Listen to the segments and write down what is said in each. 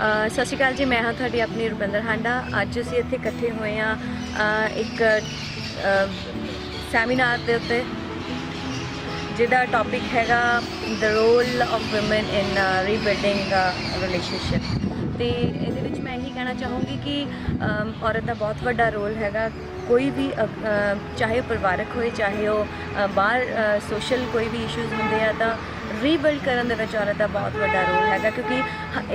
ਸਤਿ ਸ਼੍ਰੀ ਅਕਾਲ ਜੀ। ਮੈਂ ਹਾਂ ਤੁਹਾਡੀ ਆਪਣੀ ਰੁਪਿੰਦਰ ਹਾਂਡਾ। ਅੱਜ ਅਸੀਂ ਇੱਥੇ ਇਕੱਠੇ ਹੋਏ ਹਾਂ ਇੱਕ ਸੈਮੀਨਾਰ ਦੇ ਉੱਤੇ ਜਿਹਦਾ ਟੌਪਿਕ ਹੈਗਾ the role of woman in rebuilding relationship. ਅਤੇ ਇਹਦੇ ਵਿੱਚ ਮੈਂ ਇਹੀ ਕਹਿਣਾ ਚਾਹੂੰਗੀ ਕਿ ਔਰਤ ਦਾ ਬਹੁਤ ਵੱਡਾ ਰੋਲ ਹੈਗਾ। ਕੋਈ ਵੀ ਚਾਹੇ ਉਹ ਪਰਿਵਾਰਕ ਹੋਏ, ਚਾਹੇ ਉਹ ਬਾਹਰ ਸੋਸ਼ਲ ਕੋਈ ਵੀ ਇਸ਼ੂਜ਼ ਹੁੰਦੇ ਆ, ਤਾਂ ਰੀਬਿਲਡ ਕਰਨ ਦੇ ਵਿੱਚ ਔਰਤ ਦਾ ਬਹੁਤ ਵੱਡਾ ਰੋਲ ਹੈਗਾ। ਕਿਉਂਕਿ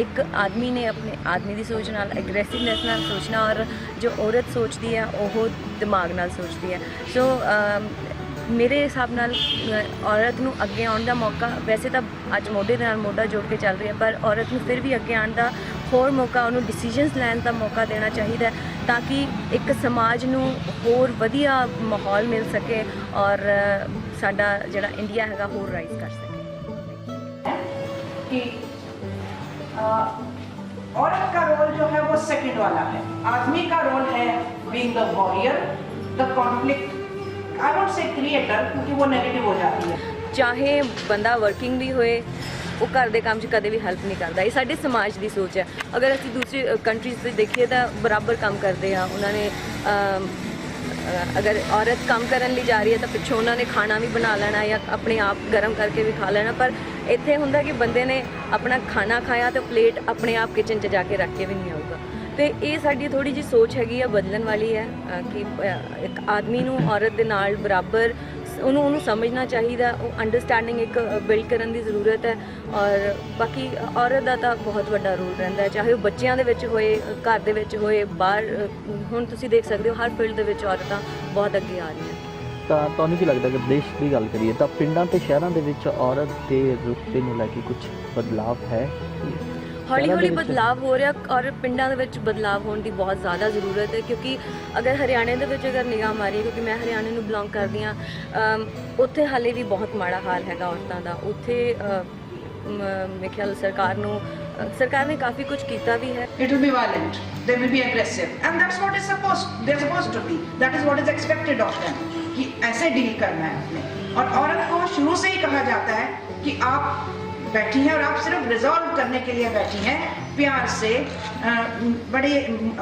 ਇੱਕ ਆਦਮੀ ਨੇ ਆਪਣੇ ਆਦਮੀ ਦੀ ਸੋਚ ਨਾਲ, ਐਗਰੈਸਿਵਨੈਸ ਨਾਲ ਸੋਚਣਾ, ਔਰ ਜੋ ਔਰਤ ਸੋਚਦੀ ਹੈ ਉਹ ਦਿਮਾਗ ਨਾਲ ਸੋਚਦੀ ਹੈ। ਸੋ ਮੇਰੇ ਹਿਸਾਬ ਨਾਲ ਔਰਤ ਨੂੰ ਅੱਗੇ ਆਉਣ ਦਾ ਮੌਕਾ, ਵੈਸੇ ਤਾਂ ਅੱਜ ਮੋਢੇ ਦੇ ਨਾਲ ਮੋਢਾ ਜੋੜ ਕੇ ਚੱਲ ਰਹੀ ਹੈ, ਪਰ ਔਰਤ ਨੂੰ ਫਿਰ ਵੀ ਅੱਗੇ ਆਉਣ ਦਾ ਹੋਰ ਮੌਕਾ, ਉਹਨੂੰ ਡਿਸੀਜਨਸ ਲੈਣ ਦਾ ਮੌਕਾ ਦੇਣਾ ਚਾਹੀਦਾ, ਤਾਂ ਕਿ ਇੱਕ ਸਮਾਜ ਨੂੰ ਹੋਰ ਵਧੀਆ ਮਾਹੌਲ ਮਿਲ ਸਕੇ ਔਰ ਸਾਡਾ ਜਿਹੜਾ ਇੰਡੀਆ ਹੈਗਾ ਹੋਰ ਰਾਈਜ਼ ਕਰ ਸਕੇ। कि औरत का रोल जो है वो सेकंड वाला है, आदमी का रोल है being the warrior, the conflict, I won't say creator, क्योंकि वो नेगेटिव हो जाती है। ਚਾਹੇ ਬੰਦਾ ਵਰਕਿੰਗ ਵੀ ਹੋਏ, ਉਹ ਘਰ ਦੇ ਕੰਮ 'ਚ ਕਦੇ ਵੀ ਹੈਲਪ ਨਹੀਂ ਕਰਦਾ। ਇਹ ਸਾਡੇ ਸਮਾਜ ਦੀ ਸੋਚ ਹੈ। ਅਗਰ ਅਸੀਂ ਦੂਸਰੀ ਕੰਟਰੀਜ਼ 'ਤੇ ਦੇਖੀਏ ਤਾਂ ਬਰਾਬਰ ਕੰਮ ਕਰਦੇ ਆ। ਉਹਨਾਂ ਨੇ ਅਗਰ ਔਰਤ ਕੰਮ ਕਰਨ ਲਈ ਜਾ ਰਹੀ ਹੈ ਤਾਂ ਪਿੱਛੋਂ ਉਹਨਾਂ ਨੇ ਖਾਣਾ ਵੀ ਬਣਾ ਲੈਣਾ ਜਾਂ ਆਪਣੇ ਆਪ ਗਰਮ ਕਰਕੇ ਵੀ ਖਾ ਲੈਣਾ। ਪਰ ਇੱਥੇ ਹੁੰਦਾ ਕਿ ਬੰਦੇ ਨੇ ਆਪਣਾ ਖਾਣਾ ਖਾਇਆ ਤਾਂ ਪਲੇਟ ਆਪਣੇ ਆਪ ਕਿਚਨ 'ਚ ਜਾ ਕੇ ਰੱਖ ਕੇ ਵੀ ਨਹੀਂ ਆਊਗਾ। ਅਤੇ ਇਹ ਸਾਡੀ ਥੋੜ੍ਹੀ ਜਿਹੀ ਸੋਚ ਹੈਗੀ ਆ, ਬਦਲਣ ਵਾਲੀ ਹੈ ਕਿ ਇੱਕ ਆਦਮੀ ਨੂੰ ਔਰਤ ਦੇ ਨਾਲ ਬਰਾਬਰ ਉਹਨੂੰ ਸਮਝਣਾ ਚਾਹੀਦਾ। ਉਹ ਅੰਡਰਸਟੈਂਡਿੰਗ ਇੱਕ ਬਿਲਡ ਕਰਨ ਦੀ ਜ਼ਰੂਰਤ ਹੈ। ਔਰ ਬਾਕੀ ਔਰਤ ਦਾ ਤਾਂ ਬਹੁਤ ਵੱਡਾ ਰੋਲ ਰਹਿੰਦਾ, ਚਾਹੇ ਉਹ ਬੱਚਿਆਂ ਦੇ ਵਿੱਚ ਹੋਏ, ਘਰ ਦੇ ਵਿੱਚ ਹੋਏ, ਬਾਹਰ। ਹੁਣ ਤੁਸੀਂ ਦੇਖ ਸਕਦੇ ਹੋ ਹਰ ਫੀਲਡ ਦੇ ਵਿੱਚ ਔਰਤਾਂ ਬਹੁਤ ਅੱਗੇ ਆ ਰਹੀਆਂ। ਤਾਂ ਤੁਹਾਨੂੰ ਕੀ ਲੱਗਦਾ ਕਿ ਦੇਸ਼ ਦੀ ਗੱਲ ਕਰੀਏ ਤਾਂ ਪਿੰਡਾਂ ਤੇ ਸ਼ਹਿਰਾਂ ਦੇ ਵਿੱਚ ਔਰਤ ਦੇ ਰੁਤਬੇ ਨੂੰ ਲੈ ਕੇ ਕੁਝ ਬਦਲਾਵ ਹੈ? ਹੌਲੀ ਹੌਲੀ ਬਦਲਾਵ ਹੋ ਰਿਹਾ, ਔਰ ਪਿੰਡਾਂ ਦੇ ਵਿੱਚ ਬਦਲਾਵ ਹੋਣ ਦੀ ਬਹੁਤ ਜ਼ਿਆਦਾ ਜ਼ਰੂਰਤ ਹੈ। ਕਿਉਂਕਿ ਅਗਰ ਹਰਿਆਣੇ ਦੇ ਵਿੱਚ ਅਗਰ ਨਿਗਾਹ ਮਾਰੀਏ, ਕਿਉਂਕਿ ਮੈਂ ਹਰਿਆਣੇ ਨੂੰ ਬਿਲੋਂਗ ਕਰਦੀ ਹਾਂ, ਉੱਥੇ ਹਾਲੇ ਵੀ ਬਹੁਤ ਮਾੜਾ ਹਾਲ ਹੈਗਾ ਔਰਤਾਂ ਦਾ। ਉੱਥੇ ਮੇਰੇ ਖਿਆਲ ਸਰਕਾਰ ਨੇ ਕਾਫੀ ਕੁਝ ਕੀਤਾ ਵੀ ਹੈ। It will be violent, they will be aggressive, and that's what is they're supposed to be, that is what is expected of them, कि ऐसे डील करना है अपने। और औरत को शुरू से ही कहा जाता है कि आप बैठी हैं और आप सिर्फ रिजॉल्व करने के लिए बैठी हैं, प्यार से, बड़े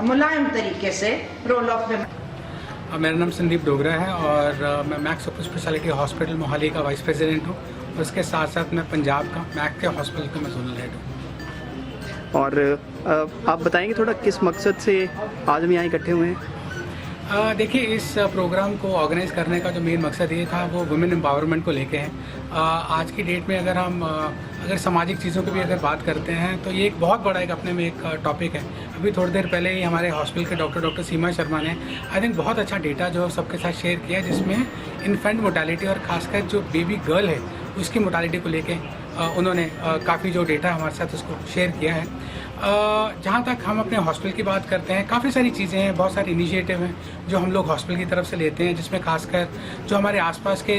मुलायम तरीके से रोल ऑफ वुमेन। मेरा नाम संदीप डोगरा है और मैं max super speciality hospital Mohali का वाइस प्रेसिडेंट हूँ। उसके साथ साथ मैं पंजाब का मैक्स के हॉस्पिटल का मैं जोनल हेड हूँ। और आप बताएंगे थोड़ा किस मकसद से आज हम यहाँ इकट्ठे हुए हैं? देखिए, इस प्रोग्राम को ऑर्गेनाइज़ करने का जो मेन मकसद ये था वो वुमेन एम्पावरमेंट को लेके है। आज की डेट में अगर सामाजिक चीज़ों की भी अगर बात करते हैं तो ये एक बहुत बड़ा एक अपने में एक टॉपिक है। अभी थोड़ी देर पहले ही हमारे हॉस्पिटल के डॉक्टर सीमा शर्मा ने आई थिंक बहुत अच्छा डेटा जो सबके साथ शेयर किया, जिसमें इन्फेंट मोर्टेलिटी और खासकर जो बेबी गर्ल है उसकी मोर्टेलिटी को लेके उन्होंने काफ़ी जो डेटा हमारे साथ उसको शेयर किया है। जहाँ तक हम अपने हॉस्पिटल की बात करते हैं, काफ़ी सारी चीज़ें हैं, बहुत सारे इनिशिएटिव हैं जो हम लोग हॉस्पिटल की तरफ से लेते हैं, जिसमें खासकर जो हमारे आसपास के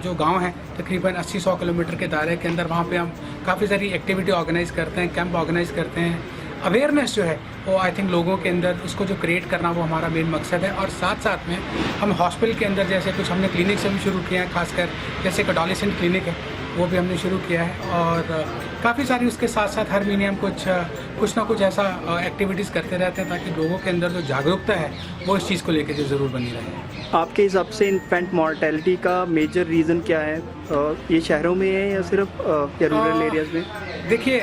जो गांव हैं, तकरीबन 80-100 किलोमीटर के दायरे के अंदर, वहाँ पे हम काफ़ी सारी एक्टिविटी ऑर्गेनाइज़ करते हैं, कैंप ऑर्गेनाइज़ करते हैं। अवेयरनेस जो है वो आई थिंक लोगों के अंदर उसको जो क्रिएट करना वो हमारा मेन मकसद है। और साथ साथ में हम हॉस्पिटल के अंदर जैसे कुछ हमने क्लिनिक से भी शुरू किया है, खासकर जैसे एक एडोलेसेंट क्लिनिक है वो भी हमने शुरू किया है। और काफ़ी सारी उसके साथ साथ हर महीने हम कुछ ना कुछ ऐसा एक्टिविटीज़ करते रहते हैं, ताकि लोगों के अंदर जो जागरूकता है वो इस चीज़ को लेकर जो ज़रूर बनी रहे। आपके हिसाब से इन्फेंट मॉर्टेलिटी का मेजर रीज़न क्या है? ये शहरों में है या सिर्फ या रूरल एरियाज़ में? देखिए,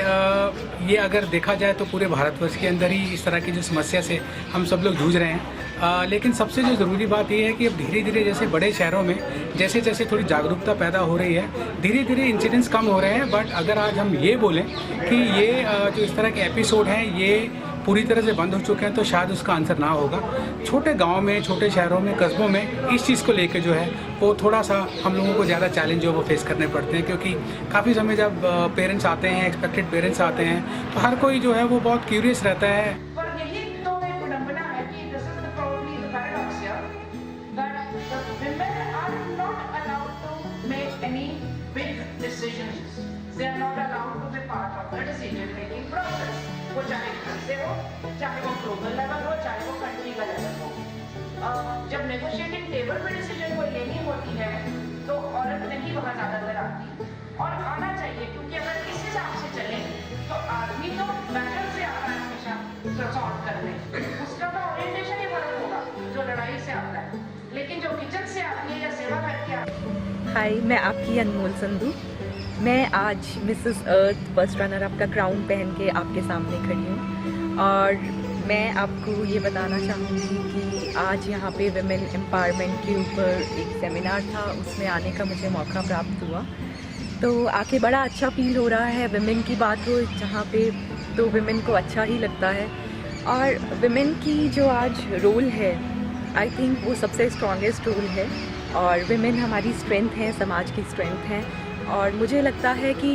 ये अगर देखा जाए तो पूरे भारतवर्ष के अंदर ही इस तरह की जो समस्या से हम सब लोग जूझ रहे हैं। लेकिन सबसे जो ज़रूरी बात ये है कि अब धीरे धीरे जैसे बड़े शहरों में जैसे जैसे थोड़ी जागरूकता पैदा हो रही है, धीरे धीरे इंसिडेंट्स कम हो रहे हैं। बट अगर आज हम ये बोलें कि ये जो इस तरह के एपिसोड हैं ये पूरी तरह से बंद हो चुके हैं, तो शायद उसका आंसर ना होगा। छोटे गांव में, छोटे शहरों में, कस्बों में इस चीज़ को लेकर जो है वो थोड़ा सा हम लोगों को ज़्यादा चैलेंज जो वो फेस करने पड़ते हैं, क्योंकि काफ़ी समय जब पेरेंट्स आते हैं, एक्सपेक्टेड पेरेंट्स आते हैं, तो हर कोई जो है वो बहुत क्यूरियस रहता है। पर यही तो एक विडंबना है कि this is probably the paradox here, that the women are not allowed to make any big decisions. They are not allowed to be part of the decision making process. वो चाहे घर से हो, चाहे वो ग्लोबल लेवल हो, चाहे वो कंट्री का लेवल हो। जब नेगोशिएटिंग टेबल पे डिसीजन कोई लेनी होती है तो औरत नहीं वहाँ ज़्यादातर आती, और आना चाहिए, क्योंकि अगर इस हिसाब से चले तो आदमी तो बैटल से आ रहा है सॉल्व करने, उसका तो ओरिएंटेशन ही फर्क होगा जो लड़ाई से आता है, लेकिन जो किचन से आती है या सेवा करके आती है। हाय, मैं आपकी अनमोल संधू। मैं आज मिसेस अर्थ फर्स्ट रनर अप का क्राउन पहन के आपके सामने खड़ी हूँ और मैं आपको ये बताना चाहूँगी कि आज यहाँ पे विमेन एम्पावरमेंट के ऊपर एक सेमिनार था, उसमें आने का मुझे मौका प्राप्त हुआ। तो आके बड़ा अच्छा फील हो रहा है। विमेन की बात हो जहाँ पे तो विमेन को अच्छा ही लगता है और विमेन की जो आज रोल है आई थिंक वो सबसे स्ट्रॉन्गेस्ट रोल है और विमेन हमारी स्ट्रेंथ है, समाज की स्ट्रेंथ है। और मुझे लगता है कि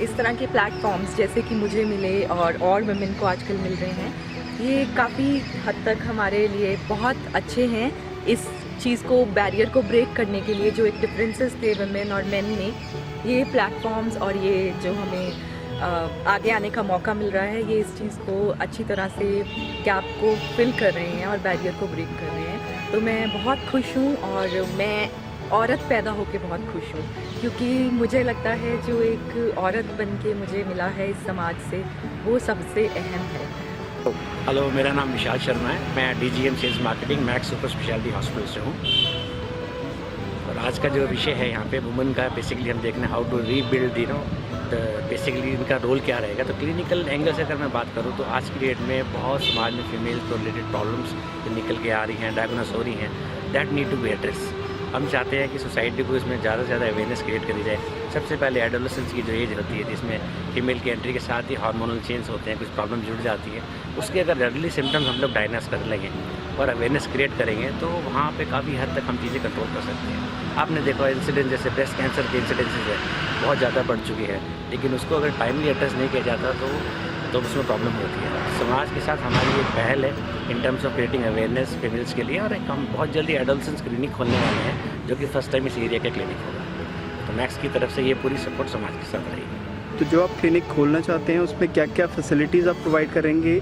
इस तरह के प्लेटफॉर्म्स जैसे कि मुझे मिले और विमेन को आजकल मिल रहे हैं, ये काफ़ी हद तक हमारे लिए बहुत अच्छे हैं। इस चीज़ को, बैरियर को ब्रेक करने के लिए जो एक डिफरेंसेस थे विमेन और मेन में, ये प्लेटफॉर्म्स और ये जो हमें आगे आने का मौका मिल रहा है, ये इस चीज़ को अच्छी तरह से गैप को फिल कर रहे हैं और बैरियर को ब्रेक कर रहे हैं। तो मैं बहुत खुश हूँ और मैं औरत पैदा होके बहुत खुश हूँ, क्योंकि मुझे लगता है जो एक औरत बन के मुझे मिला है इस समाज से, वो सबसे अहम है। हेलो, मेरा नाम विशाल शर्मा है। मैं DGM sales marketing Max super speciality hospital से हूँ और आज का जो विषय है यहाँ पे वुमेन का, बेसिकली हम देखना हाउ टू रीबिल्ड बेसिकली इनका रोल क्या रहेगा। तो क्लिनिकल एंगल से अगर मैं बात करूँ तो आज की डेट में बहुत समाज में फीमेल को रिलेटेड प्रॉब्लम्स निकल के आ रही हैं, डायग्नोस हो रही हैं, that need to be address. हम चाहते हैं कि सोसाइटी को इसमें ज़्यादा से ज़्यादा अवेयरनेस क्रिएट करी जाए। सबसे पहले एडोलेसेंस की जो एज होती है जिसमें फीमेल की एंट्री के साथ ही हार्मोनल चेंज होते हैं, कुछ प्रॉब्लम जुड़ जाती है, उसके अगर अर्ली सिम्टम्स हम लोग डायग्नोस कर लेंगे और अवेयरनेस क्रिएट करेंगे तो वहाँ पे काफ़ी हद तक हम चीज़ें कंट्रोल कर सकते हैं। आपने देखा इंसिडेंट जैसे ब्रेस्ट कैंसर के इंसिडेंसेस है बहुत ज़्यादा बढ़ चुकी है, लेकिन उसको अगर टाइमली एड्रेस नहीं किया जाता तो उसमें प्रॉब्लम होती है। समाज के साथ हमारी एक पहल है in terms of creating awareness females के लिए, और एक हम बहुत जल्दी एडोलेसेंस क्लिनिक खोलने वाले हैं जो कि फर्स्ट टाइम इस एरिया का क्लिनिक होगा। तो मैक्स की तरफ से ये पूरी सपोर्ट समाज के साथ रहेगी। तो जो आप क्लिनिक खोलना चाहते हैं उसमें क्या क्या फैसिलिटीज़ आप प्रोवाइड करेंगे?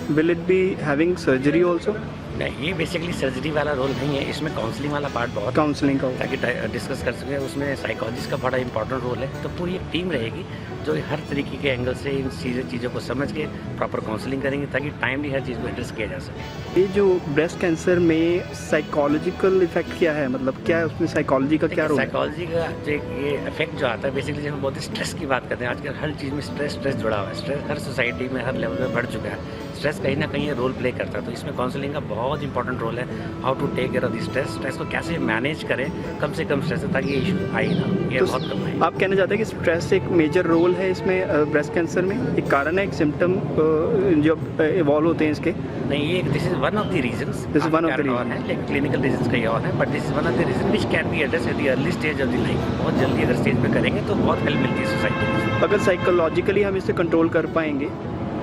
Will it be having surgery also? नहीं, ये बेसिकली सर्जरी वाला रोल नहीं है, इसमें काउंसलिंग वाला पार्ट बहुत काउंसलिंग का होगा। ताकि डिस्कस कर सकें। उसमें साइकोलॉजिस्ट का बड़ा इंपॉर्टेंट रोल है। तो पूरी एक टीम रहेगी जो हर तरीके के एंगल से इन चीज़ों को समझ के प्रॉपर काउंसलिंग करेंगे ताकि टाइमली हर चीज़ को एड्रेस किया जा सके। ये जो ब्रेस्ट कैंसर में साइकोलॉजिकल इफेक्ट क्या है, मतलब क्या है उसमें साइकोलॉजी का क्या रोल है? साइकोलॉजी का जो ये इफेक्ट जो आता है, बेसिकली जब हम बहुत स्ट्रेस की बात करते हैं, आजकल हर चीज़ में स्ट्रेस जुड़ा हुआ है। स्ट्रेस हर सोसाइटी में हर लेवल में बढ़ चुका है। स्ट्रेस कहीं ना कहीं रोल प्ले करता है, तो इसमें काउंसलिंग का बहुत इंपॉर्टेंट रोल है। How to take care of the stress को कैसे मैनेज करें, कम से कम स्ट्रेस ताकि ये इशू आए ना, ये बहुत कम है। आप कहना चाहते हैं कि स्ट्रेस एक मेजर रोल है इसमें ब्रेस्ट कैंसर में, एक कारण है, एक सिम्टम जो इवॉल्व होते हैं इसके? नहीं, ये this is one of the reasons. This is one of the reason है, लेकिन क्लिनिकल रीजंस कई और हैं, but this is one of the reason which can be addressed at the early stage of the life. बहुत जल्दी अगर stage पे करेंगे तो बहुत हेल्प मिलती है सोसाइटी को। अगर साइकोलॉजिकली हम इसे कंट्रोल कर पाएंगे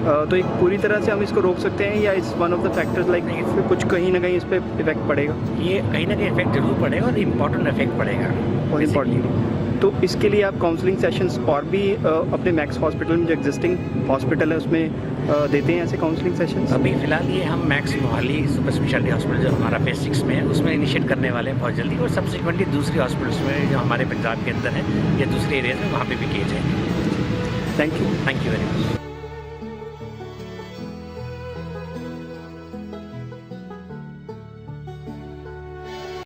तो एक पूरी तरह से हम इसको रोक सकते हैं, या इस one of the factors like कुछ कहीं ना कहीं इस पर इफेक्ट पड़ेगा? ये कहीं ना कहीं इफेक्ट जरूर पड़ेगा और इम्पोर्टेंट इफेक्ट पड़ेगा, बहुत इंपॉर्टेंट। तो इसके लिए आप काउंसलिंग सेशंस और भी अपने मैक्स हॉस्पिटल में जो एग्जिस्टिंग हॉस्पिटल है उसमें देते हैं ऐसे काउंसलिंग सेशंस? अभी फिलहाल ये हम max Mohali super speciality hospital जो हमारा फेज 6 में है उसमें इनिशिएट करने वाले हैं बहुत जल्दी, और सब्सिक्वेंटली दूसरी हॉस्पिटल्स में जो हमारे पंजाब के अंदर है या दूसरे एरियाज में वहाँ पे भी किए जाएंगे। Thank you very much.